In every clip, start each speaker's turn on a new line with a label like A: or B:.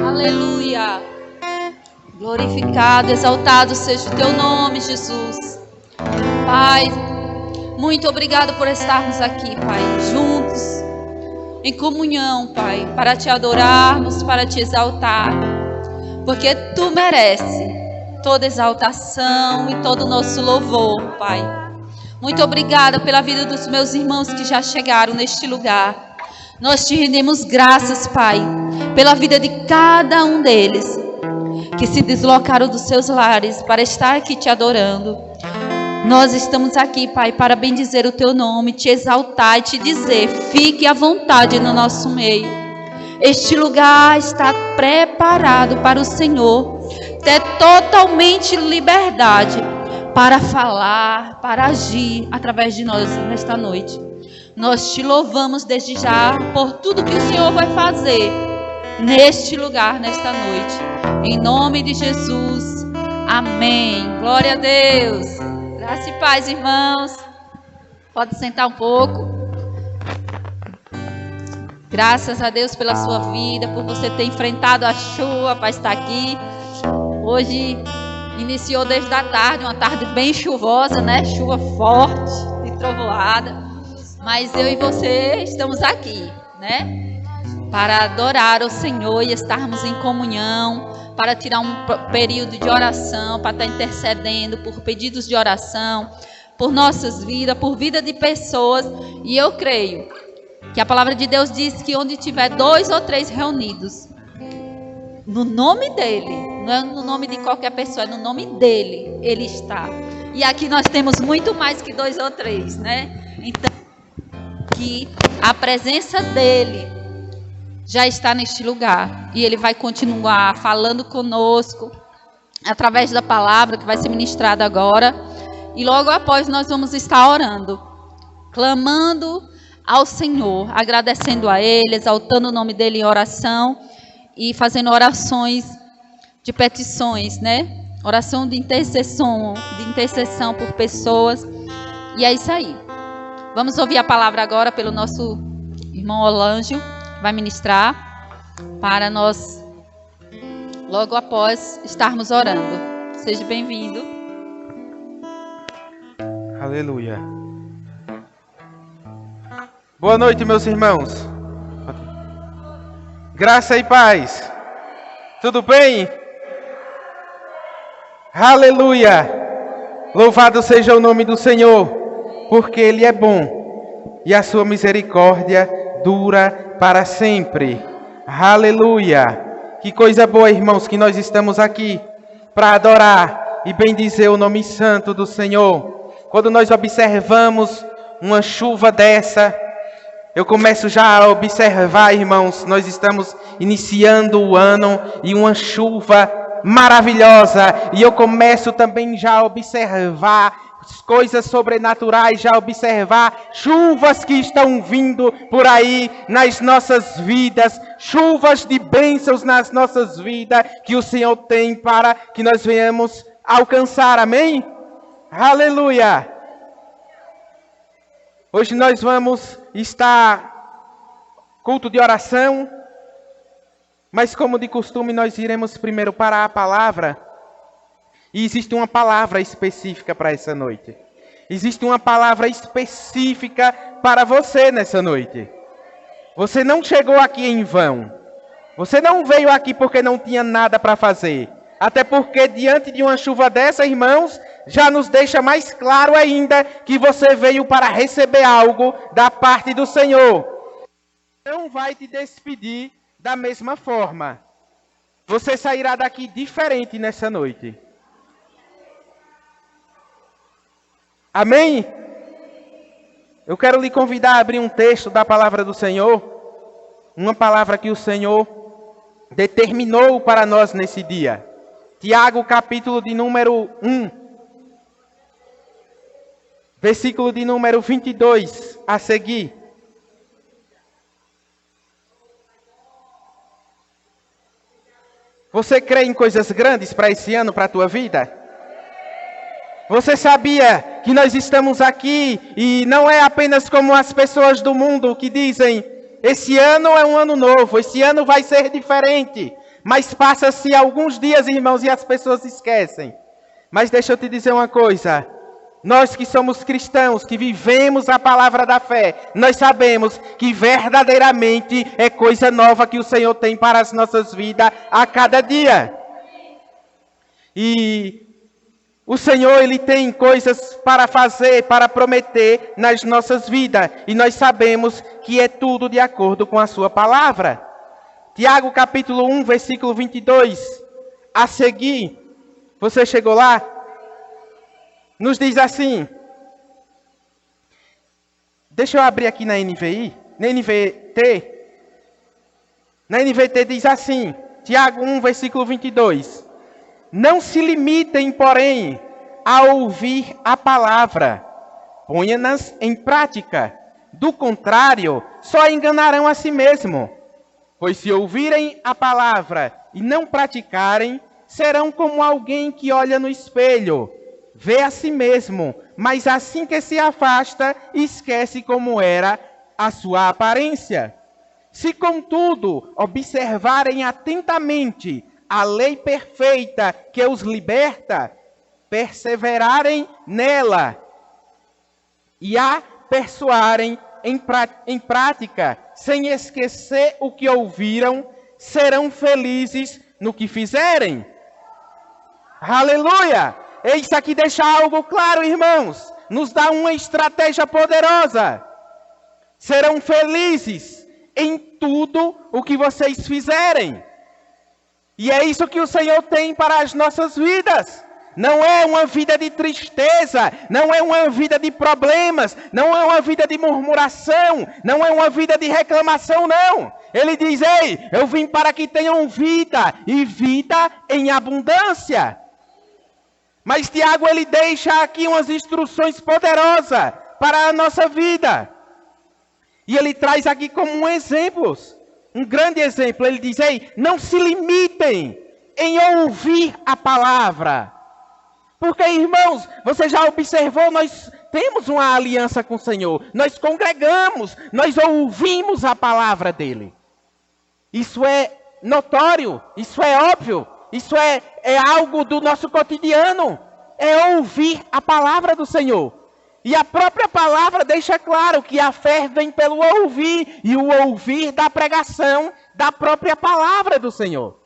A: Aleluia. Glorificado, exaltado seja o teu nome, Jesus. Pai, muito obrigado por estarmos aqui, Pai, juntos, em comunhão, Pai, para te adorarmos, para te exaltar, porque tu mereces toda exaltação e todo o nosso louvor, Pai. Muito obrigada pela vida dos meus irmãos que já chegaram neste lugar. Nós te rendemos graças, Pai, pela vida de cada um deles, que se deslocaram dos seus lares para estar aqui te adorando. Nós estamos aqui, Pai, para bendizer o teu nome, te exaltar e te dizer, fique à vontade no nosso meio. Este lugar está preparado para o Senhor ter totalmente liberdade para falar, para agir através de nós nesta noite. Nós te louvamos desde já por tudo que o Senhor vai fazer neste lugar, nesta noite. Em nome de Jesus, amém. Glória a Deus. Graça e paz, irmãos. Pode sentar um pouco. Graças a Deus pela sua vida, por você ter enfrentado a chuva para estar aqui. Hoje iniciou desde a tarde, uma tarde bem chuvosa, né? Chuva forte e trovoada. Mas eu e você estamos aqui, né? Para adorar o Senhor e estarmos em comunhão, para tirar um período de oração, para estar intercedendo por pedidos de oração, por nossas vidas, por vida de pessoas. E eu creio que a palavra de Deus diz que onde tiver 2 ou 3 reunidos, no nome dele, não é no nome de qualquer pessoa, é no nome dele, ele está. E aqui nós temos muito mais que 2 ou 3, né? Então, que a presença dele já está neste lugar. E ele vai continuar falando conosco, através da palavra que vai ser ministrada agora. E logo após nós vamos estar orando, clamando ao Senhor, agradecendo a Ele, exaltando o nome dEle em oração e fazendo orações de petições, né? Oração de intercessão por pessoas. E é isso aí. Vamos ouvir a palavra agora pelo nosso irmão Olângio, que vai ministrar para nós, logo após estarmos orando. Seja bem-vindo.
B: Aleluia. Boa noite, meus irmãos. Graça e paz. Tudo bem? Aleluia. Louvado seja o nome do Senhor, porque Ele é bom e a sua misericórdia dura para sempre. Aleluia. Que coisa boa, irmãos, que nós estamos aqui para adorar e bendizer o nome santo do Senhor. Quando nós observamos uma chuva dessa, eu começo já a observar, irmãos, nós estamos iniciando o ano e uma chuva maravilhosa. E eu começo também já a observar coisas sobrenaturais, já observar chuvas que estão vindo por aí nas nossas vidas, chuvas de bênçãos nas nossas vidas, que o Senhor tem para que nós venhamos alcançar, amém? Aleluia! Hoje nós vamos estar culto de oração, mas como de costume nós iremos primeiro para a palavra. E existe uma palavra específica para essa noite. Existe uma palavra específica para você nessa noite. Você não chegou aqui em vão. Você não veio aqui porque não tinha nada para fazer. Até porque diante de uma chuva dessa, irmãos, já nos deixa mais claro ainda que você veio para receber algo da parte do Senhor. Não vai te despedir da mesma forma. Você sairá daqui diferente nessa noite. Amém? Eu quero lhe convidar a abrir um texto da palavra do Senhor. Uma palavra que o Senhor determinou para nós nesse dia. Tiago, capítulo de número 1. Versículo de número 22 a seguir. Você crê em coisas grandes para esse ano, para a tua vida? Você sabia que nós estamos aqui e não é apenas como as pessoas do mundo que dizem: esse ano é um ano novo, esse ano vai ser diferente. Mas passa-se alguns dias, irmãos, e as pessoas esquecem. Mas deixa eu te dizer uma coisa. Nós que somos cristãos, que vivemos a palavra da fé, nós sabemos que verdadeiramente é coisa nova que o Senhor tem para as nossas vidas a cada dia. E o Senhor, Ele tem coisas para fazer, para prometer nas nossas vidas. E nós sabemos que é tudo de acordo com a sua palavra. Tiago capítulo 1, versículo 22. A seguir, você chegou lá? Nos diz assim. Deixa eu abrir aqui na NVI. Na NVT. Na NVT diz assim. Tiago 1, versículo 22. Não se limitem, porém, a ouvir a palavra. Ponha-nas em prática. Do contrário, só enganarão a si mesmo. Pois se ouvirem a palavra e não praticarem, serão como alguém que olha no espelho, vê a si mesmo, mas assim que se afasta, esquece como era a sua aparência. Se, contudo, observarem atentamente a lei perfeita que os liberta, perseverarem nela e a persuarem em prática, sem esquecer o que ouviram, serão felizes no que fizerem. Aleluia! Isso aqui deixa algo claro, irmãos. Nos dá uma estratégia poderosa. Serão felizes em tudo o que vocês fizerem. E é isso que o Senhor tem para as nossas vidas. Não é uma vida de tristeza, não é uma vida de problemas, não é uma vida de murmuração, não é uma vida de reclamação, não. Ele diz, ei, eu vim para que tenham vida, e vida em abundância. Mas Tiago, ele deixa aqui umas instruções poderosas para a nossa vida. E ele traz aqui como um exemplo, um grande exemplo. Ele diz, ei, não se limitem em ouvir a palavra. Porque, irmãos, você já observou, nós temos uma aliança com o Senhor. Nós congregamos, nós ouvimos a palavra dele. Isso é notório, isso é óbvio, isso é algo do nosso cotidiano. É ouvir a palavra do Senhor. E a própria palavra deixa claro que a fé vem pelo ouvir, e o ouvir da pregação da própria palavra do Senhor.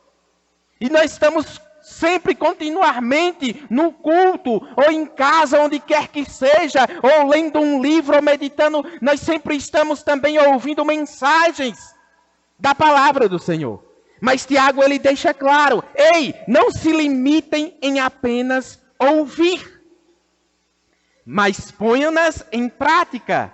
B: E nós estamos sempre, continuamente, no culto, ou em casa, onde quer que seja, ou lendo um livro, ou meditando, nós sempre estamos também ouvindo mensagens da palavra do Senhor. Mas Tiago, ele deixa claro, ei, não se limitem em apenas ouvir, mas ponham-nas em prática.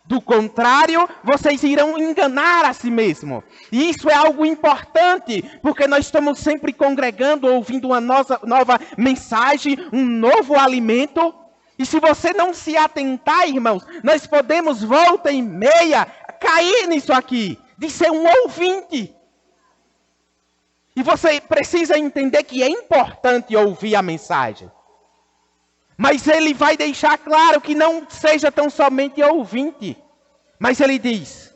B: Do contrário, vocês irão enganar a si mesmo. E isso é algo importante, porque nós estamos sempre congregando, ouvindo uma nova mensagem, um novo alimento. E se você não se atentar, irmãos, nós podemos, volta e meia, cair nisso aqui, de ser um ouvinte. E você precisa entender que é importante ouvir a mensagem. Mas ele vai deixar claro que não seja tão somente ouvinte. Mas ele diz,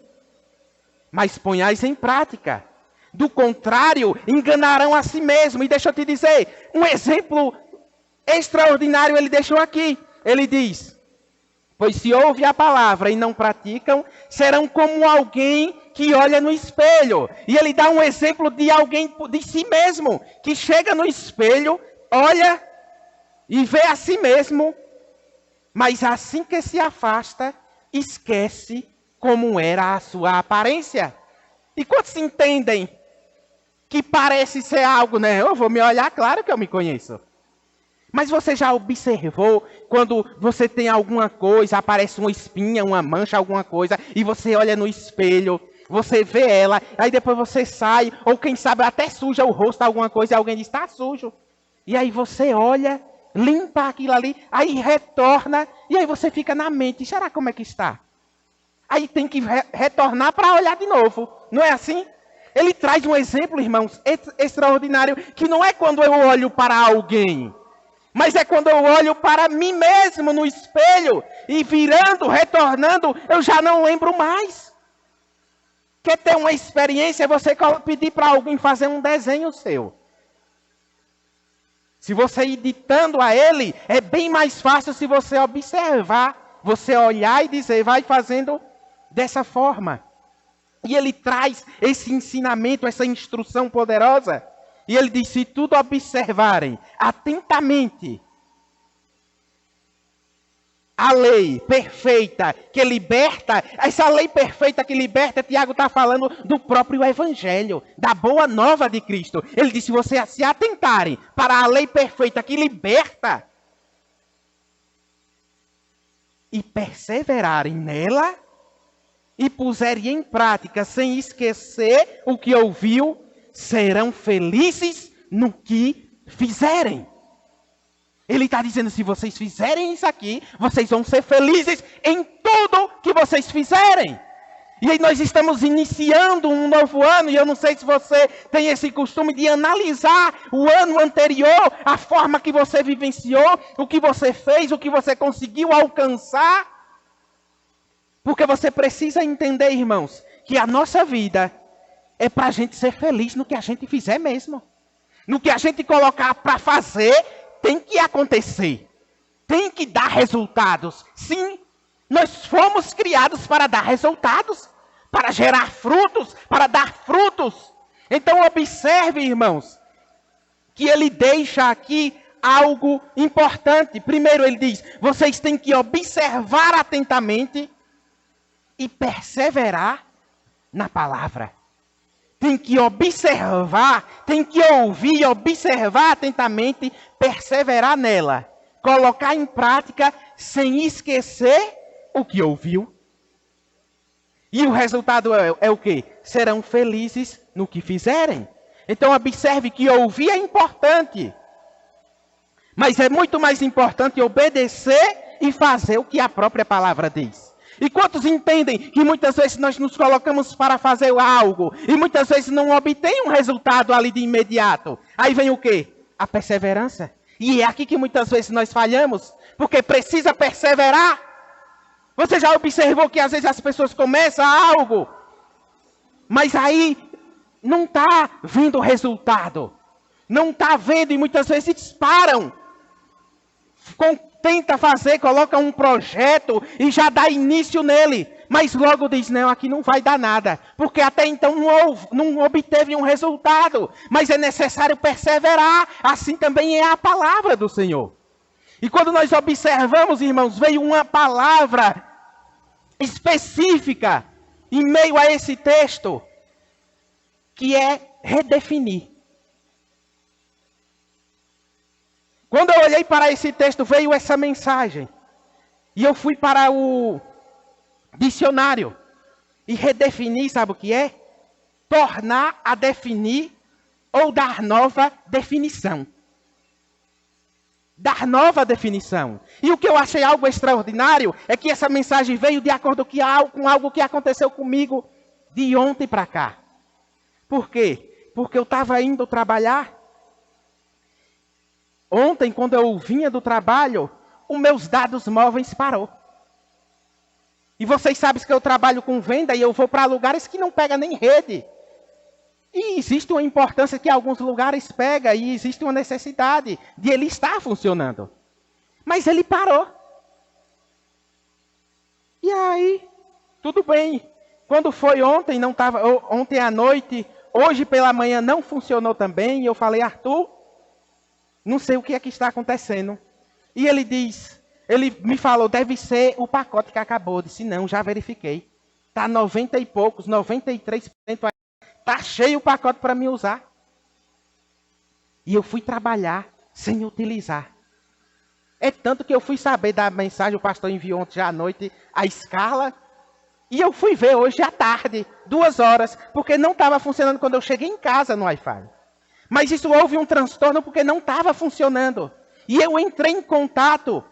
B: mas ponhais em prática. Do contrário, enganarão a si mesmo. E deixa eu te dizer, um exemplo extraordinário ele deixou aqui. Ele diz, pois se ouve a palavra e não praticam, serão como alguém que olha no espelho. E ele dá um exemplo de alguém de si mesmo, que chega no espelho, olha e vê a si mesmo, mas assim que se afasta, esquece como era a sua aparência. E quantos entendem que parece ser algo, né? Eu vou me olhar, claro que eu me conheço. Mas você já observou quando você tem alguma coisa, aparece uma espinha, uma mancha, alguma coisa, e você olha no espelho, você vê ela, aí depois você sai, ou quem sabe até suja o rosto, alguma coisa, e alguém diz, está sujo. E aí você olha, limpa aquilo ali, aí retorna, e aí você fica na mente, será como é que está? Aí tem que retornar para olhar de novo, não é assim? Ele traz um exemplo, irmãos, extraordinário, que não é quando eu olho para alguém, mas é quando eu olho para mim mesmo no espelho, e virando, retornando, eu já não lembro mais. Quer ter uma experiência, você pedir para alguém fazer um desenho seu. Se você ir ditando a ele, é bem mais fácil se você observar, você olhar e dizer, vai fazendo dessa forma. E ele traz esse ensinamento, essa instrução poderosa. E ele diz, se tudo observarem atentamente, a lei perfeita que liberta, essa lei perfeita que liberta, Tiago está falando do próprio Evangelho, da boa nova de Cristo. Ele disse, se vocês se atentarem para a lei perfeita que liberta, e perseverarem nela, e puserem em prática, sem esquecer o que ouviu, serão felizes no que fizerem. Ele está dizendo, se vocês fizerem isso aqui, vocês vão ser felizes em tudo que vocês fizerem. E aí nós estamos iniciando um novo ano, e eu não sei se você tem esse costume de analisar o ano anterior, a forma que você vivenciou, o que você fez, o que você conseguiu alcançar. Porque você precisa entender, irmãos, que a nossa vida é para a gente ser feliz no que a gente fizer mesmo. No que a gente colocar para fazer, tem que acontecer. Tem que dar resultados. Sim, nós fomos criados para dar resultados. Para gerar frutos, para dar frutos. Então observe, irmãos, que ele deixa aqui algo importante. Primeiro ele diz, vocês têm que observar atentamente e perseverar na palavra. Tem que observar, tem que ouvir, observar atentamente, perseverar nela. Colocar em prática sem esquecer o que ouviu. E o resultado é o quê? Serão felizes no que fizerem. Então observe que ouvir é importante. Mas é muito mais importante obedecer e fazer o que a própria palavra diz. E quantos entendem que muitas vezes nós nos colocamos para fazer algo e muitas vezes não obtém um resultado ali de imediato? Aí vem o quê? A perseverança. E é aqui que muitas vezes nós falhamos, porque precisa perseverar. Você já observou que às vezes as pessoas começam algo, mas aí não está vindo o resultado. Não está vendo e muitas vezes param. Tenta fazer, coloca um projeto e já dá início nele. Mas logo diz, não, aqui não vai dar nada. Porque até então não obteve um resultado. Mas é necessário perseverar. Assim também é a palavra do Senhor. E quando nós observamos, irmãos, veio uma palavra específica em meio a esse texto, que é redefinir. Quando eu olhei para esse texto, veio essa mensagem. E eu fui para o dicionário. E redefinir, sabe o que é? Tornar a definir ou dar nova definição. Dar nova definição. E o que eu achei algo extraordinário é que essa mensagem veio de acordo com algo que aconteceu comigo de ontem para cá. Por quê? Porque eu estava indo trabalhar. Ontem, quando eu vinha do trabalho, os meus dados móveis parou. E vocês sabem que eu trabalho com venda e eu vou para lugares que não pega nem rede. E existe uma importância que alguns lugares pega e existe uma necessidade de ele estar funcionando. Mas ele parou. E aí, tudo bem. Quando foi ontem, não estava, ontem à noite, hoje pela manhã não funcionou também. E eu falei, Arthur, não sei o que é que está acontecendo. E ele me falou, deve ser o pacote que acabou. Eu disse, não, já verifiquei. Está 90 e poucos, 93% aí. Está cheio o pacote para me usar. E eu fui trabalhar sem utilizar. É tanto que eu fui saber da mensagem, o pastor enviou ontem à noite a escala. E eu fui ver hoje à tarde, 2 horas, porque não estava funcionando quando eu cheguei em casa no Wi-Fi. Mas isso houve um transtorno porque não estava funcionando. E eu entrei em contato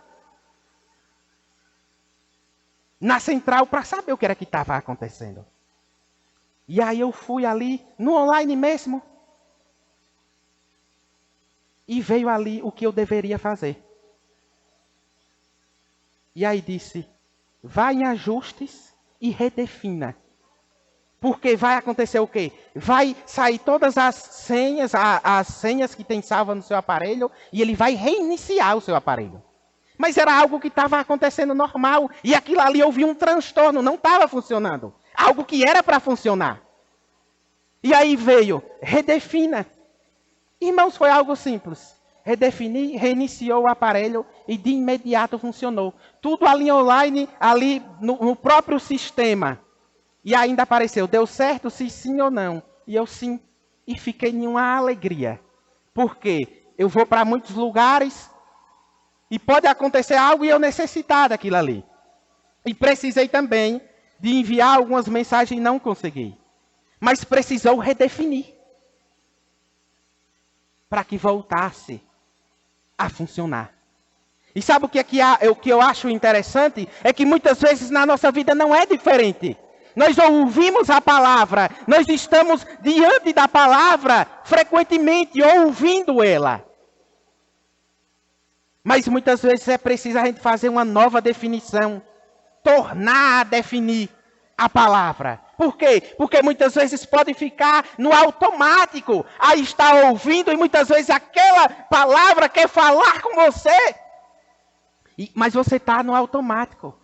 B: na central para saber o que era que estava acontecendo. E aí eu fui ali, no online mesmo. E veio ali o que eu deveria fazer. E aí disse, vá em ajustes e redefina. Porque vai acontecer o quê? Vai sair todas as senhas que tem salva no seu aparelho e ele vai reiniciar o seu aparelho. Mas era algo que estava acontecendo normal e aquilo ali houve um transtorno, não estava funcionando. Algo que era para funcionar. E aí veio, redefina. Irmãos, foi algo simples. Redefini, reiniciou o aparelho e de imediato funcionou. Tudo ali online, ali no próprio sistema. E ainda apareceu, deu certo, se sim ou não. E eu sim, e fiquei em uma alegria. Porque eu vou para muitos lugares e pode acontecer algo e eu necessitar daquilo ali. E precisei também de enviar algumas mensagens e não consegui. Mas precisou redefinir. Para que voltasse a funcionar. E sabe o que eu acho interessante? É que muitas vezes na nossa vida não é diferente. Nós ouvimos a palavra, nós estamos diante da palavra frequentemente, ouvindo ela. Mas muitas vezes é preciso a gente fazer uma nova definição, tornar a definir a palavra. Por quê? Porque muitas vezes pode ficar no automático, aí está ouvindo e muitas vezes aquela palavra quer falar com você, mas você está no automático.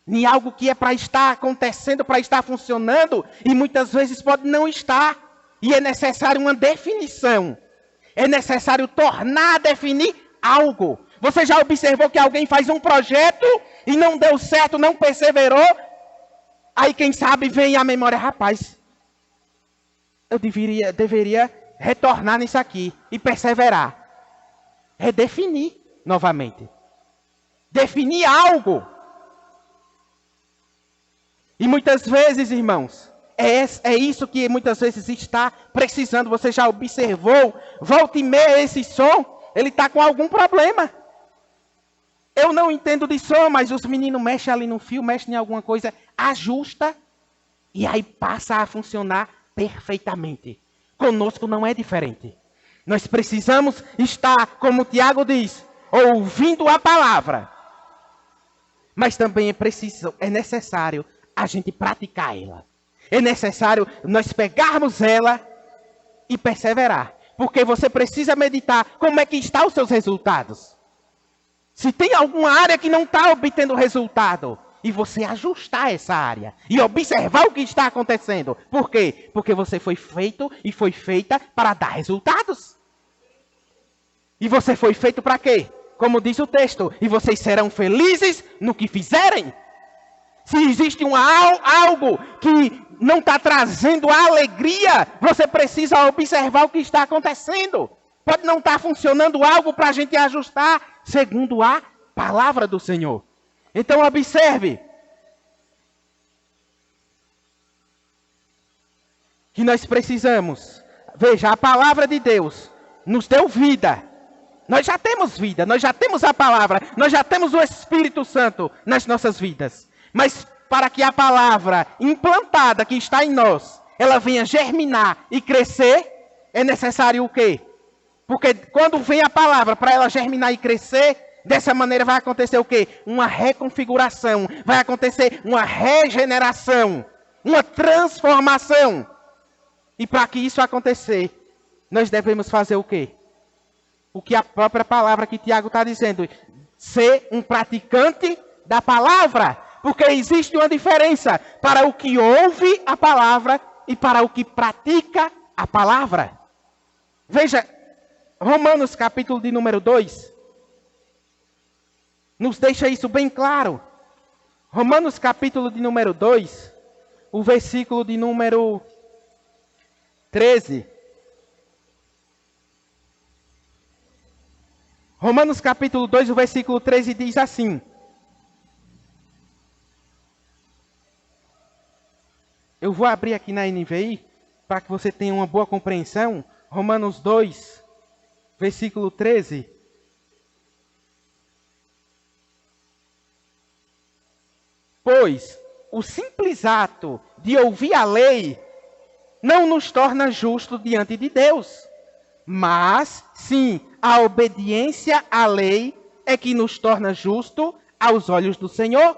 B: Em algo que é para estar acontecendo, para estar funcionando, e muitas vezes pode não estar. E é necessário uma definição. É necessário tornar a definir algo. Você já observou que alguém faz um projeto e não deu certo, não perseverou? Aí quem sabe vem à memória, rapaz, eu deveria retornar nisso aqui e perseverar. Redefinir novamente. Definir algo. E muitas vezes, irmãos, é isso que muitas vezes está precisando. Você já observou? Volta e meia esse som, ele está com algum problema. Eu não entendo de som, mas os meninos mexem ali no fio, mexem em alguma coisa, ajusta e aí passa a funcionar perfeitamente. Conosco não é diferente. Nós precisamos estar, como o Tiago diz, ouvindo a palavra. Mas também é necessário a gente praticar ela. É necessário nós pegarmos ela e perseverar. Porque você precisa meditar como é que estão os seus resultados. Se tem alguma área que não está obtendo resultado, e você ajustar essa área e observar o que está acontecendo. Por quê? Porque você foi feito e foi feita para dar resultados. E você foi feito para quê? Como diz o texto, e vocês serão felizes no que fizerem. Se existe algo que não está trazendo alegria, você precisa observar o que está acontecendo. Pode não estar funcionando algo para a gente ajustar segundo a palavra do Senhor. Então observe que nós precisamos. Veja, a palavra de Deus nos deu vida. Nós já temos vida, nós já temos a palavra, nós já temos o Espírito Santo nas nossas vidas. Mas para que a palavra implantada que está em nós, ela venha germinar e crescer, é necessário o quê? Porque quando vem a palavra para ela germinar e crescer, dessa maneira vai acontecer o quê? Uma reconfiguração, vai acontecer uma regeneração, uma transformação. E para que isso acontecer, nós devemos fazer o quê? O que a própria palavra que Tiago está dizendo, ser um praticante da palavra. Porque existe uma diferença para o que ouve a palavra e para o que pratica a palavra. Veja, Romanos capítulo de número 2, nos deixa isso bem claro. Romanos capítulo de número 2, o versículo de número 13. Romanos capítulo 2, o versículo 13 diz assim. Eu vou abrir aqui na NVI, para que você tenha uma boa compreensão. Romanos 2, versículo 13. Pois o simples ato de ouvir a lei não nos torna justos diante de Deus. Mas, sim, a obediência à lei é que nos torna justos aos olhos do Senhor.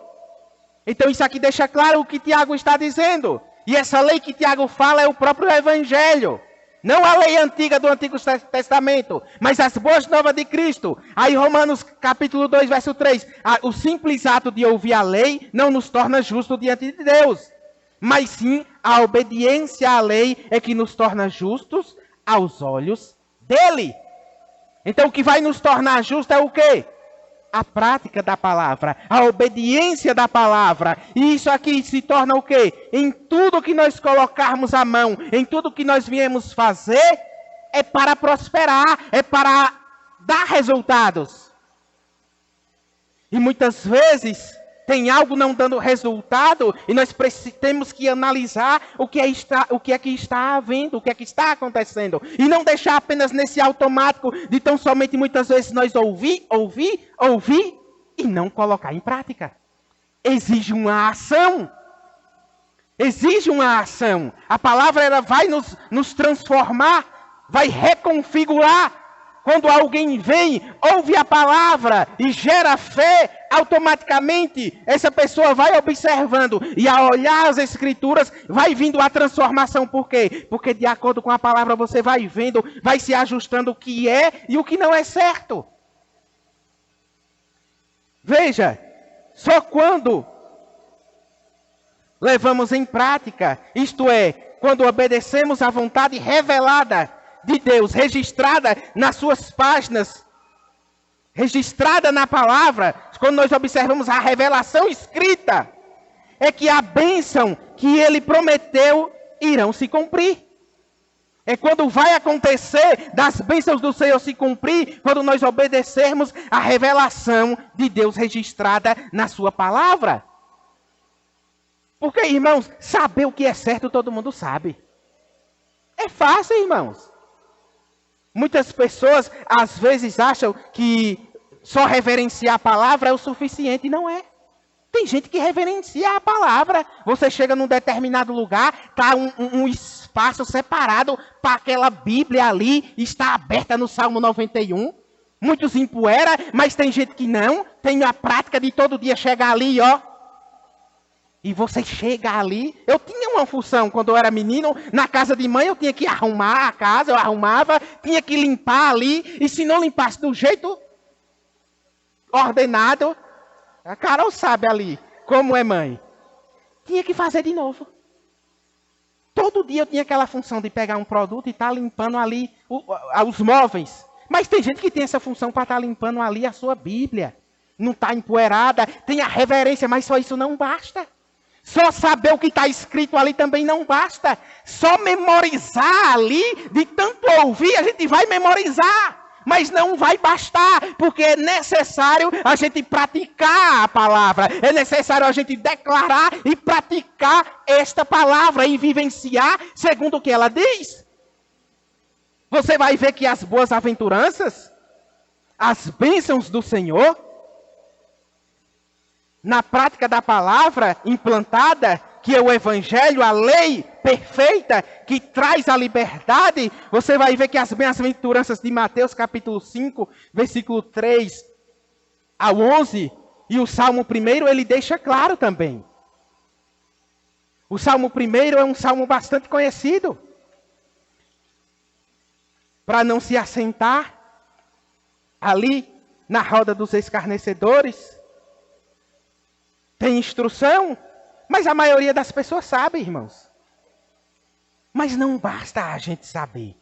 B: Então isso aqui deixa claro o que Tiago está dizendo. E essa lei que Tiago fala é o próprio Evangelho. Não a lei antiga do Antigo Testamento, mas as boas novas de Cristo. Aí Romanos capítulo 2, verso 3. O simples ato de ouvir a lei não nos torna justos diante de Deus. Mas sim, a obediência à lei é que nos torna justos aos olhos dele. Então o que vai nos tornar justos é o quê? A prática da palavra, a obediência da palavra. E isso aqui se torna o quê? Em tudo que nós colocarmos a mão, em tudo que nós viemos fazer, é para prosperar, é para dar resultados. E muitas vezes tem algo não dando resultado e nós temos que analisar o que é que está havendo, o que é que está acontecendo. E não deixar apenas nesse automático de tão somente muitas vezes nós ouvir e não colocar em prática. Exige uma ação. Exige uma ação. A palavra ela vai nos transformar, vai reconfigurar. Quando alguém vem, ouve a palavra e gera fé, automaticamente essa pessoa vai observando e ao olhar as escrituras vai vindo a transformação. Por quê? Porque de acordo com a palavra você vai vendo, vai se ajustando o que é e o que não é certo. Veja, só quando levamos em prática, isto é, quando obedecemos à vontade revelada de Deus, registrada nas suas páginas, registrada na palavra, quando nós observamos a revelação escrita, é que a bênção que ele prometeu irão se cumprir. É quando vai acontecer das bênçãos do Senhor se cumprir, quando nós obedecermos a revelação de Deus registrada na sua palavra. Porque, irmãos, saber o que é certo todo mundo sabe. É fácil, irmãos. Muitas pessoas, às vezes, acham que só reverenciar a palavra é o suficiente. Não é. Tem gente que reverencia a palavra. Você chega num determinado lugar, está um espaço separado para aquela Bíblia ali, está aberta no Salmo 91. Muitos empoeira, mas tem gente que não. Tem a prática de todo dia chegar ali, ó. E você chega ali, eu tinha uma função quando eu era menino, na casa de mãe eu tinha que arrumar a casa, eu arrumava, tinha que limpar ali, e se não limpasse do jeito ordenado, a Carol sabe ali como é mãe, tinha que fazer de novo. Todo dia eu tinha aquela função de pegar um produto e estar limpando ali os móveis. Mas tem gente que tem essa função para estar limpando ali a sua Bíblia. Não está empoeirada, tem a reverência, mas só isso não basta. Só saber o que está escrito ali também não basta. Só memorizar ali, de tanto ouvir, a gente vai memorizar. Mas não vai bastar, porque é necessário a gente praticar a palavra. É necessário a gente declarar e praticar esta palavra e vivenciar segundo o que ela diz. Você vai ver que as boas aventuranças, as bênçãos do Senhor, na prática da palavra implantada, que é o Evangelho, a lei perfeita, que traz a liberdade, você vai ver que as bem-aventuranças de Mateus capítulo 5, versículo 3 ao 11, e o Salmo 1, ele deixa claro também. O Salmo 1 é um salmo bastante conhecido. Para não se assentar ali na roda dos escarnecedores, tem instrução, mas a maioria das pessoas sabe, irmãos. Mas não basta a gente saber.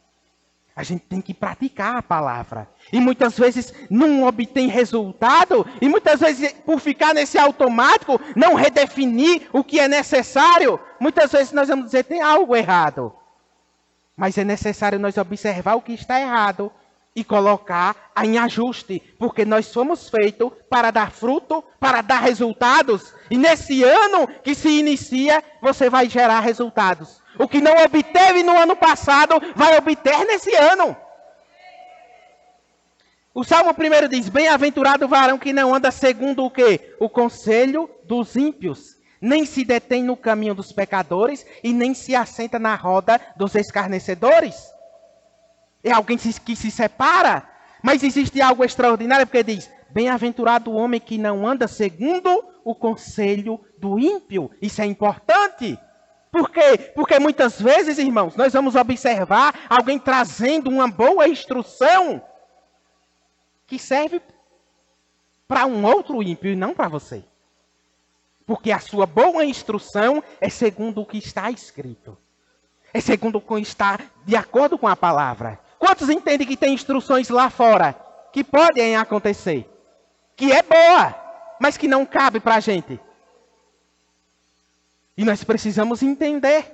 B: A gente tem que praticar a palavra. E muitas vezes não obtém resultado. E muitas vezes, por ficar nesse automático, não redefinir o que é necessário. Muitas vezes nós vamos dizer, tem algo errado. Mas é necessário nós observar o que está errado e colocar em ajuste, porque nós somos feitos para dar fruto, para dar resultados. E nesse ano que se inicia, você vai gerar resultados. O que não obteve no ano passado, vai obter nesse ano. O Salmo 1 diz, bem-aventurado o varão que não anda segundo o quê? O conselho dos ímpios. Nem se detém no caminho dos pecadores e nem se assenta na roda dos escarnecedores. É alguém que se separa, mas existe algo extraordinário, porque diz, bem-aventurado o homem que não anda segundo o conselho do ímpio. Isso é importante. Por quê? Porque muitas vezes, irmãos, nós vamos observar alguém trazendo uma boa instrução que serve para um outro ímpio e não para você. Porque a sua boa instrução é segundo o que está escrito. É segundo o que está de acordo com a palavra. Quantos entendem que tem instruções lá fora que podem acontecer? Que é boa, mas que não cabe para a gente. E nós precisamos entender.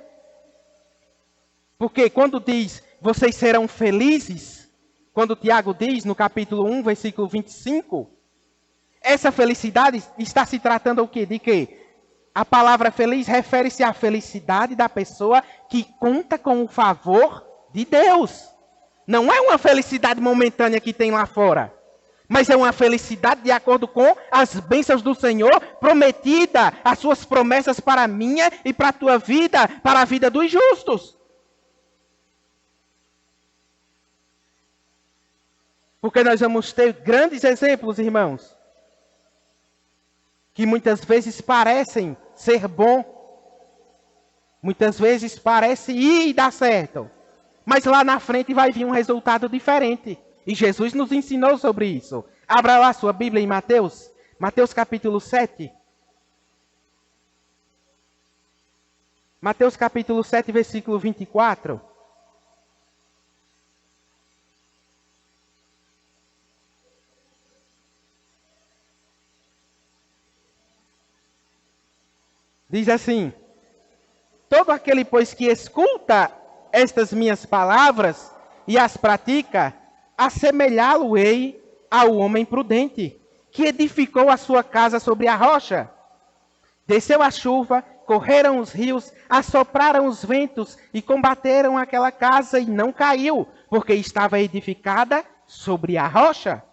B: Porque quando diz, vocês serão felizes, quando Tiago diz no capítulo 1, versículo 25, essa felicidade está se tratando o quê? De quê? A palavra feliz refere-se à felicidade da pessoa que conta com o favor de Deus. Não é uma felicidade momentânea que tem lá fora, mas é uma felicidade de acordo com as bênçãos do Senhor, prometida, as suas promessas para a minha e para a tua vida, para a vida dos justos. Porque nós vamos ter grandes exemplos, irmãos, que muitas vezes parecem ser bom, muitas vezes parece ir e dar certo, mas lá na frente vai vir um resultado diferente. E Jesus nos ensinou sobre isso. Abra lá sua Bíblia em Mateus. Mateus capítulo 7. Mateus capítulo 7, versículo 24. Diz assim: todo aquele, pois, que escuta estas minhas palavras e as pratica, assemelhá-lo-ei ao homem prudente, que edificou a sua casa sobre a rocha. Desceu a chuva, correram os rios, assopraram os ventos e combateram aquela casa e não caiu, porque estava edificada sobre a rocha.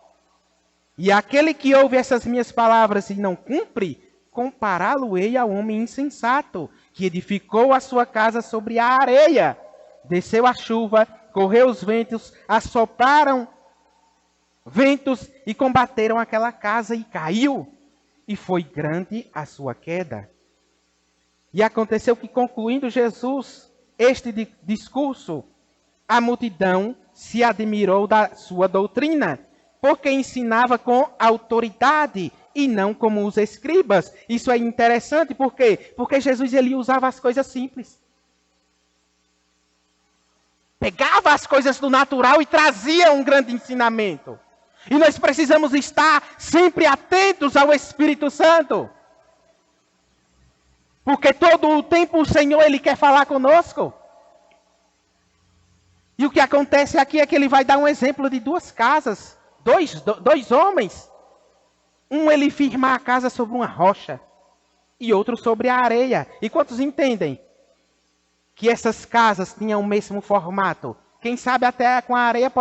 B: E aquele que ouve essas minhas palavras e não cumpre, compará-lo-ei ao homem insensato, que edificou a sua casa sobre a areia. Desceu a chuva, correu os ventos, assopraram ventos e combateram aquela casa e caiu. E foi grande a sua queda. E aconteceu que, concluindo Jesus este discurso, a multidão se admirou da sua doutrina, porque ensinava com autoridade e não como os escribas. Isso é interessante, por quê? Porque Jesus ele usava as coisas simples. Pegava as coisas do natural e trazia um grande ensinamento. E nós precisamos estar sempre atentos ao Espírito Santo. Porque todo o tempo o Senhor ele quer falar conosco. E o que acontece aqui é que ele vai dar um exemplo de duas casas. Dois homens. Um ele firma a casa sobre uma rocha. E outro sobre a areia. E quantos entendem que essas casas tinham o mesmo formato? Quem sabe até com a areia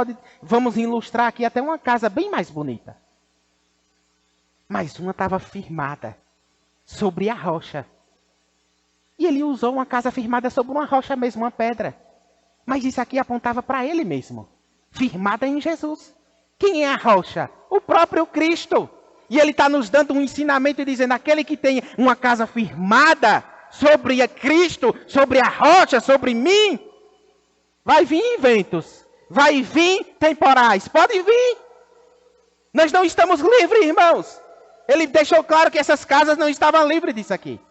B: vamos ilustrar aqui até uma casa bem mais bonita. Mas uma estava firmada sobre a rocha. E ele usou uma casa firmada sobre uma rocha mesmo, uma pedra. Mas isso aqui apontava para ele mesmo. Firmada em Jesus. Quem é a rocha? O próprio Cristo. E ele está nos dando um ensinamento e dizendo, aquele que tem uma casa firmada sobre Cristo, sobre a rocha, sobre mim, vai vir ventos, vai vir temporais, pode vir. Nós não estamos livres, irmãos. Ele deixou claro que essas casas não estavam livres disso aqui.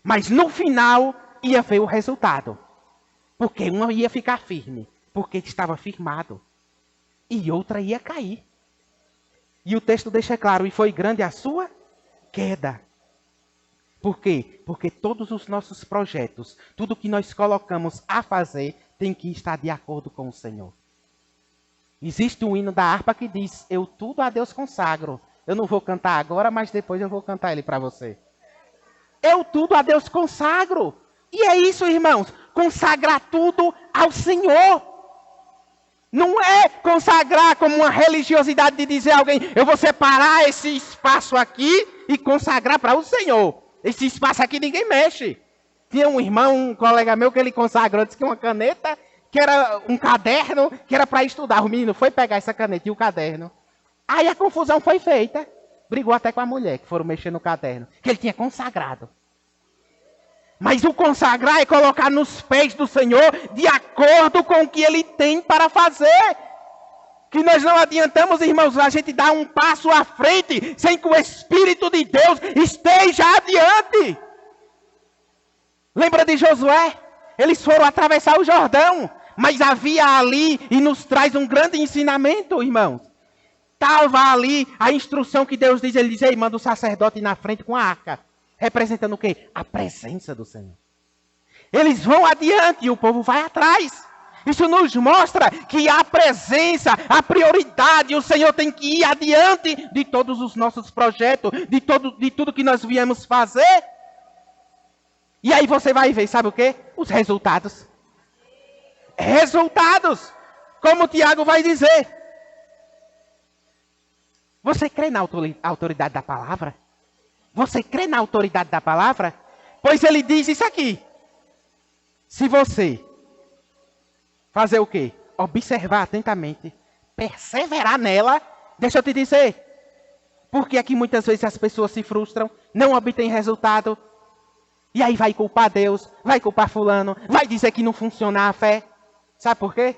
B: Mas no final ia ver o resultado. Porque uma ia ficar firme, porque estava firmado. E outra ia cair. E o texto deixa claro, e foi grande a sua queda. Por quê? Porque todos os nossos projetos, tudo que nós colocamos a fazer, tem que estar de acordo com o Senhor. Existe um hino da harpa que diz, eu tudo a Deus consagro. Eu não vou cantar agora, mas depois eu vou cantar ele para você. Eu tudo a Deus consagro. E é isso, irmãos, consagrar tudo ao Senhor. Não é consagrar como uma religiosidade de dizer a alguém, eu vou separar esse espaço aqui e consagrar para o Senhor. Esse espaço aqui ninguém mexe. Tinha um irmão, um colega meu, que ele consagrou, disse que uma caneta, que era um caderno, que era para estudar. O menino foi pegar essa caneta e o caderno. Aí a confusão foi feita. Brigou até com a mulher, que foram mexer no caderno, que ele tinha consagrado. Mas o consagrar é colocar nos pés do Senhor de acordo com o que Ele tem para fazer. Que nós não adiantamos, irmãos, a gente dar um passo à frente sem que o Espírito de Deus esteja adiante. Lembra de Josué? Eles foram atravessar o Jordão, mas havia ali, e nos traz um grande ensinamento, irmãos. Estava ali a instrução que Deus diz, ele diz, ei, manda o sacerdote ir na frente com a arca. Representando o quê? A presença do Senhor. Eles vão adiante e o povo vai atrás. Isso nos mostra que a presença, a prioridade, o Senhor tem que ir adiante de todos os nossos projetos, de tudo que nós viemos fazer. E aí você vai ver, sabe o quê? Os resultados. Resultados! Como o Tiago vai dizer. Você crê na autoridade da palavra? Você crê na autoridade da palavra? Pois ele diz isso aqui. Se você fazer o quê? Observar atentamente, perseverar nela, deixa eu te dizer. Porque aqui muitas vezes as pessoas se frustram, não obtêm resultado. E aí vai culpar Deus, vai culpar fulano, vai dizer que não funciona a fé. Sabe por quê?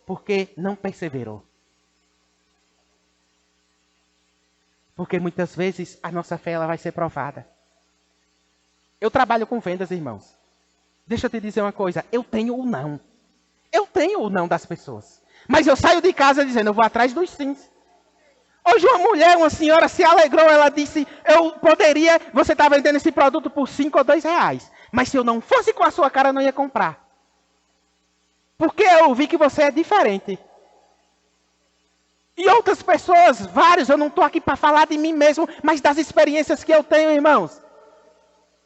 B: Porque não perseverou. Porque muitas vezes a nossa fé ela vai ser provada. Eu trabalho com vendas, irmãos. Deixa eu te dizer uma coisa. Eu tenho o não. Eu tenho o não das pessoas. Mas eu saio de casa dizendo, eu vou atrás dos sims. Hoje uma senhora se alegrou. Ela disse, você está vendendo esse produto por 5 ou 2 reais. Mas se eu não fosse com a sua cara, eu não ia comprar. Porque eu vi que você é diferente. E outras pessoas, vários, eu não estou aqui para falar de mim mesmo, mas das experiências que eu tenho, irmãos.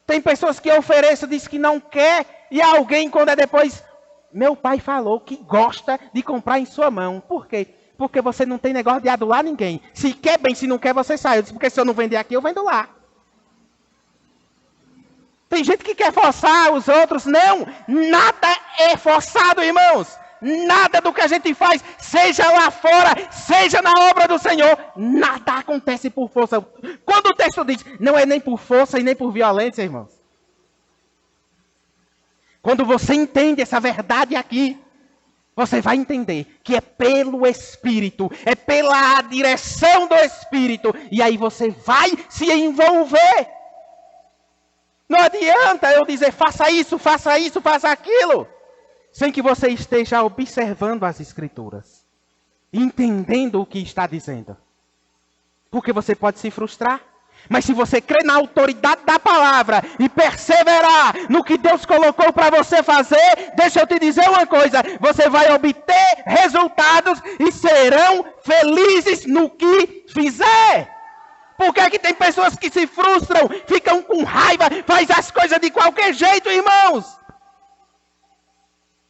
B: Tem pessoas que eu ofereço, diz que não quer, e alguém, quando é depois, meu pai falou que gosta de comprar em sua mão. Por quê? Porque você não tem negócio de adular ninguém. Se quer bem, se não quer, você sai. Eu disse, porque se eu não vender aqui, eu vendo lá. Tem gente que quer forçar os outros. Não, nada é forçado, irmãos. Nada do que a gente faz, seja lá fora, seja na obra do Senhor, nada acontece por força. Quando o texto diz, não é nem por força e nem por violência, irmãos. Quando você entende essa verdade aqui, você vai entender que é pelo Espírito, é pela direção do Espírito, e aí você vai se envolver. Não adianta eu dizer, faça isso, faça aquilo. Sem que você esteja observando as Escrituras. Entendendo o que está dizendo. Porque você pode se frustrar. Mas se você crê na autoridade da palavra e perseverar no que Deus colocou para você fazer, deixa eu te dizer uma coisa. Você vai obter resultados e serão felizes no que fizer. Por que é que tem pessoas que se frustram, ficam com raiva, faz as coisas de qualquer jeito, irmãos?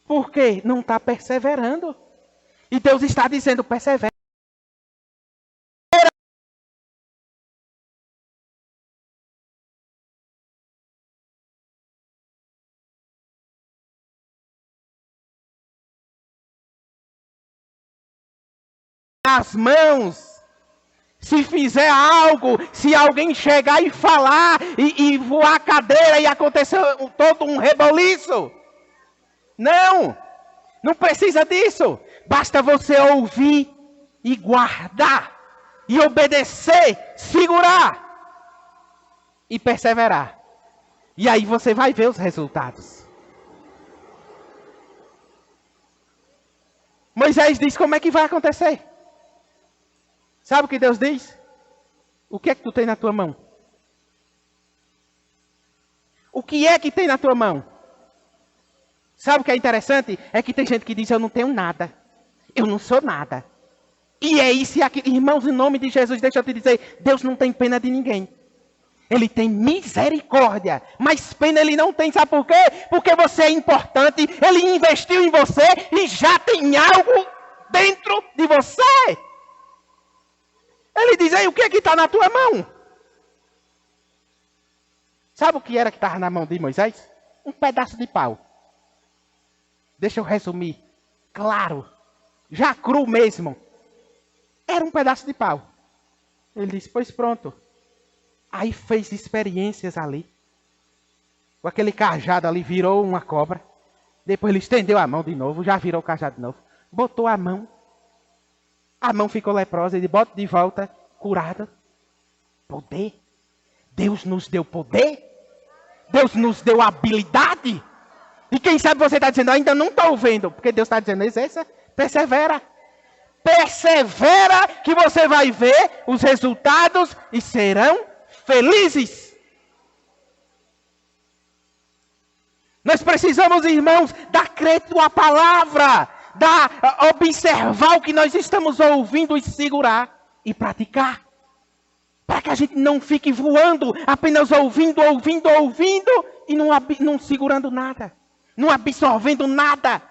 B: Porque não está perseverando. E Deus está dizendo, persevera. As mãos. Se fizer algo, se alguém chegar e falar, e voar a cadeira e acontecer todo um reboliço. Não precisa disso. Basta você ouvir e guardar, e obedecer, segurar e perseverar. E aí você vai ver os resultados. Moisés diz como é que vai acontecer. Sabe o que Deus diz? O que é que tu tem na tua mão? O que é que tem na tua mão? Sabe o que é interessante? É que tem gente que diz, eu não tenho nada. Eu não sou nada. E é isso e aquilo. Irmãos, em nome de Jesus, deixa eu te dizer, Deus não tem pena de ninguém. Ele tem misericórdia. Mas pena ele não tem, sabe por quê? Porque você é importante, ele investiu em você e já tem algo dentro de você. Ele diz, aí, o que é que está na tua mão? Sabe o que era que estava na mão de Moisés? Um pedaço de pau. Deixa eu resumir. Claro. Já cru mesmo. Era um pedaço de pau. Ele disse, pois pronto. Aí fez experiências ali. aquele cajado ali virou uma cobra. Depois ele estendeu a mão de novo, já virou o cajado de novo. Botou a mão ficou leprosa, ele bota de volta, curada. Poder. Deus nos deu poder. Deus nos deu habilidade. E quem sabe você está dizendo, ainda não estou vendo. Porque Deus está dizendo, exerça, persevera. Persevera que você vai ver os resultados e serão felizes. Nós precisamos, irmãos, dar crédito à palavra, observar o que nós estamos ouvindo e segurar e praticar. Para que a gente não fique voando, apenas ouvindo e não segurando nada, não absorvendo nada.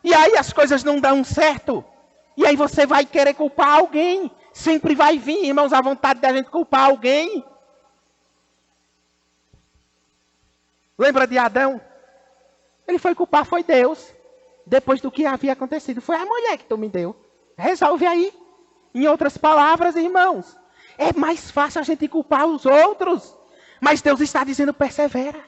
B: E aí as coisas não dão certo. E aí você vai querer culpar alguém. Sempre vai vir, irmãos, a vontade da gente culpar alguém. Lembra de Adão? Ele foi culpar, foi Deus. Depois do que havia acontecido. Foi a mulher que tu me deu. Resolve aí. Em outras palavras, irmãos, é mais fácil a gente culpar os outros. Mas Deus está dizendo, persevera.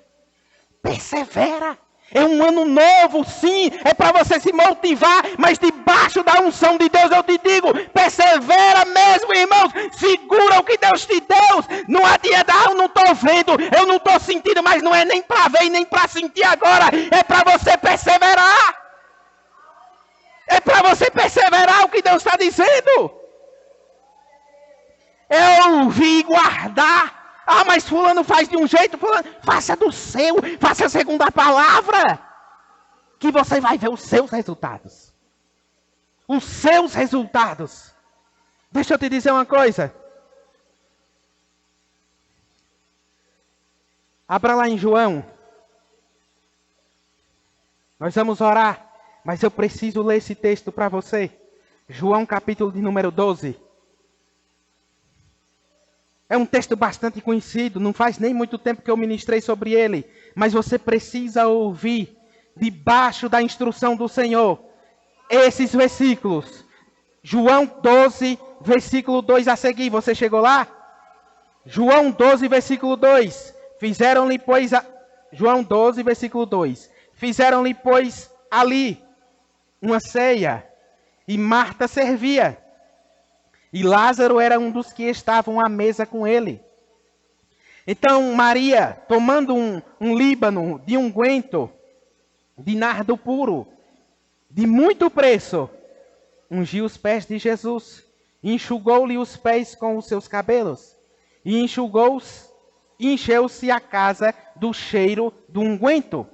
B: Persevera. É um ano novo, sim. É para você se motivar. Mas debaixo da unção de Deus, eu te digo, persevera mesmo, irmãos. Segura o que Deus te deu. Não adianta, eu não estou vendo, eu não estou sentindo, mas não é nem para ver e nem para sentir agora. É para você perseverar. É para você perseverar o que Deus está dizendo. É ouvir e guardar. Ah, mas fulano faz de um jeito, fulano, faça do seu, faça segundo a palavra, que você vai ver os seus resultados. Os seus resultados. Deixa eu te dizer uma coisa. Abra lá em João. Nós vamos orar, mas eu preciso ler esse texto para você. João capítulo de número 12. É um texto bastante conhecido, não faz nem muito tempo que eu ministrei sobre ele. Mas você precisa ouvir, debaixo da instrução do Senhor, esses versículos. João 12, versículo 2 a seguir. Você chegou lá? João 12, versículo 2. Fizeram-lhe, pois, João 12, versículo 2. Fizeram-lhe, pois, ali uma ceia, e Marta servia. E Lázaro era um dos que estavam à mesa com ele. Então Maria, tomando um líbano de unguento, de nardo puro, de muito preço, ungiu os pés de Jesus, enxugou-lhe os pés com os seus cabelos, e encheu-se a casa do cheiro do unguento.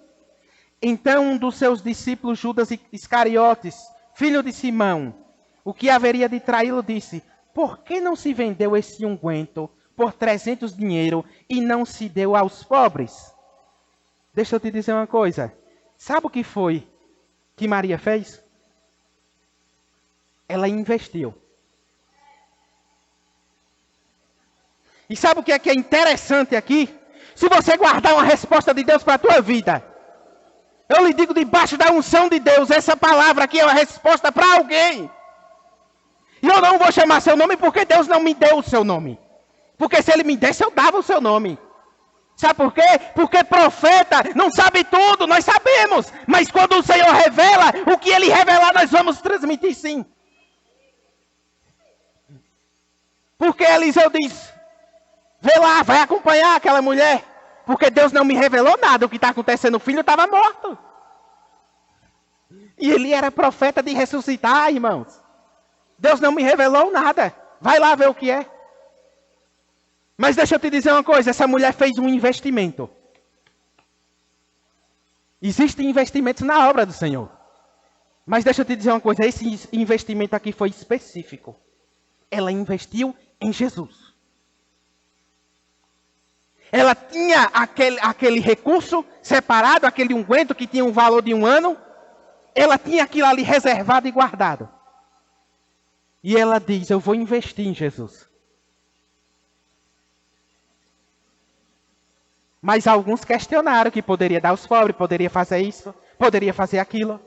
B: Então um dos seus discípulos, Judas Iscariotes, filho de Simão, o que haveria de traí-lo, disse, por que não se vendeu esse unguento por 300 dinheiro e não se deu aos pobres? Deixa eu te dizer uma coisa. Sabe o que foi que Maria fez? Ela investiu. E sabe o que é interessante aqui? Se você guardar uma resposta de Deus para a tua vida, eu lhe digo, debaixo da unção de Deus, essa palavra aqui é uma resposta para alguém. E eu não vou chamar seu nome porque Deus não me deu o seu nome. Porque se Ele me desse, eu dava o seu nome. Sabe por quê? Porque profeta não sabe tudo, nós sabemos. Mas quando o Senhor revela, o que Ele revelar, nós vamos transmitir sim. Porque Eliseu diz, vê lá, vai acompanhar aquela mulher. Porque Deus não me revelou nada, o que está acontecendo, o filho estava morto. E ele era profeta de ressuscitar, irmãos. Deus não me revelou nada. Vai lá ver o que é. Mas deixa eu te dizer uma coisa. Essa mulher fez um investimento. Existem investimentos na obra do Senhor. Mas deixa eu te dizer uma coisa. Esse investimento aqui foi específico. Ela investiu em Jesus. Ela tinha aquele recurso separado, aquele unguento que tinha um valor de 1 ano. Ela tinha aquilo ali reservado e guardado. E ela diz, eu vou investir em Jesus. Mas alguns questionaram que poderia dar aos pobres, poderia fazer isso, poderia fazer aquilo.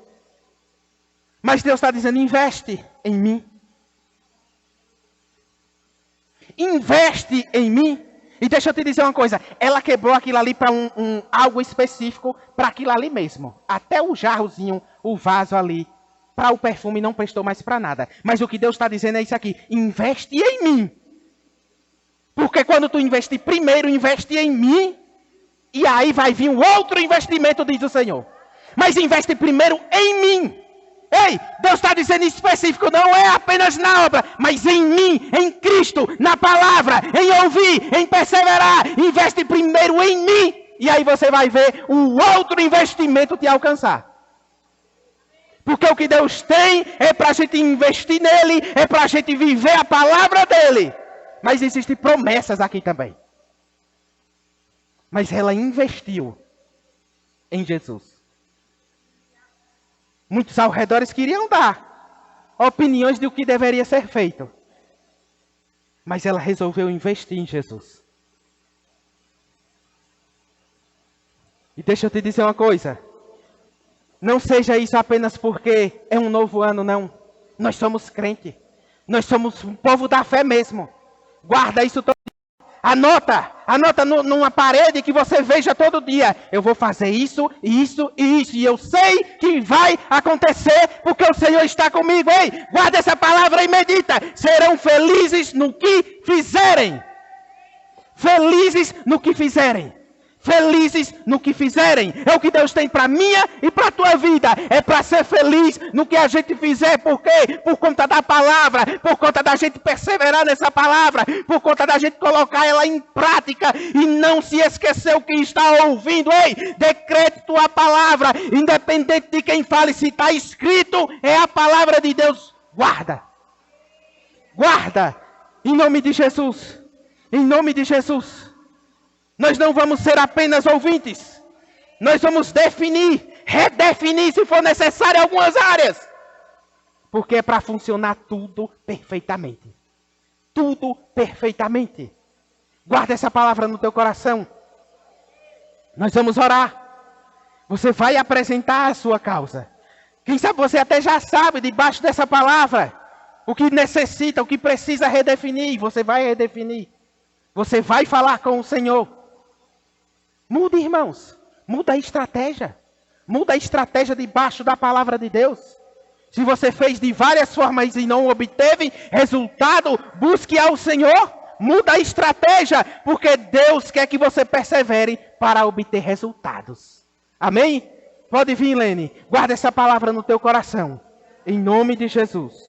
B: Mas Deus está dizendo, investe em mim. Investe em mim. E deixa eu te dizer uma coisa, ela quebrou aquilo ali para algo específico, para aquilo ali mesmo. Até o jarrozinho, o vaso ali, para o perfume não prestou mais para nada. Mas o que Deus está dizendo é isso aqui, investe em mim. Porque quando tu investir primeiro, investe em mim, e aí vai vir um outro investimento, diz o Senhor. Mas investe primeiro em mim. Ei, Deus está dizendo específico, não é apenas na obra, mas em mim, em Cristo, na palavra, em ouvir, em perseverar. Investe primeiro em mim, e aí você vai ver um outro investimento te alcançar. Porque o que Deus tem é para a gente investir nele, é para a gente viver a palavra dele. Mas existem promessas aqui também. Mas ela investiu em Jesus. Muitos ao redor queriam dar opiniões do que deveria ser feito. Mas ela resolveu investir em Jesus. E deixa eu te dizer uma coisa. Não seja isso apenas porque é um novo ano, não. Nós somos crente. Nós somos um povo da fé mesmo. Guarda isso todo dia. Anota numa parede que você veja todo dia. Eu vou fazer isso, isso e isso. E eu sei que vai acontecer porque o Senhor está comigo. Ei, guarda essa palavra e medita. Serão felizes no que fizerem. Felizes no que fizerem. Felizes no que fizerem. É o que Deus tem para minha e para a tua vida. É para ser feliz no que a gente fizer. Por quê? Por conta da palavra. Por conta da gente perseverar nessa palavra. Por conta da gente colocar ela em prática. E não se esquecer o que está ouvindo. Ei, decrete tua palavra. Independente de quem fale. Se está escrito, é a palavra de Deus. Guarda. Guarda. Em nome de Jesus. Em nome de Jesus. Nós não vamos ser apenas ouvintes. Nós vamos redefinir, se for necessário, algumas áreas. Porque é para funcionar tudo perfeitamente. Tudo perfeitamente. Guarda essa palavra no teu coração. Nós vamos orar. Você vai apresentar a sua causa. Quem sabe você até já sabe, debaixo dessa palavra, o que necessita, o que precisa redefinir. Você vai redefinir. Você vai falar com o Senhor. Muda, irmãos. Muda a estratégia. Muda a estratégia debaixo da palavra de Deus. Se você fez de várias formas e não obteve resultado, busque ao Senhor. Muda a estratégia, porque Deus quer que você persevere para obter resultados. Amém? Pode vir, Lene. Guarda essa palavra no teu coração. Em nome de Jesus.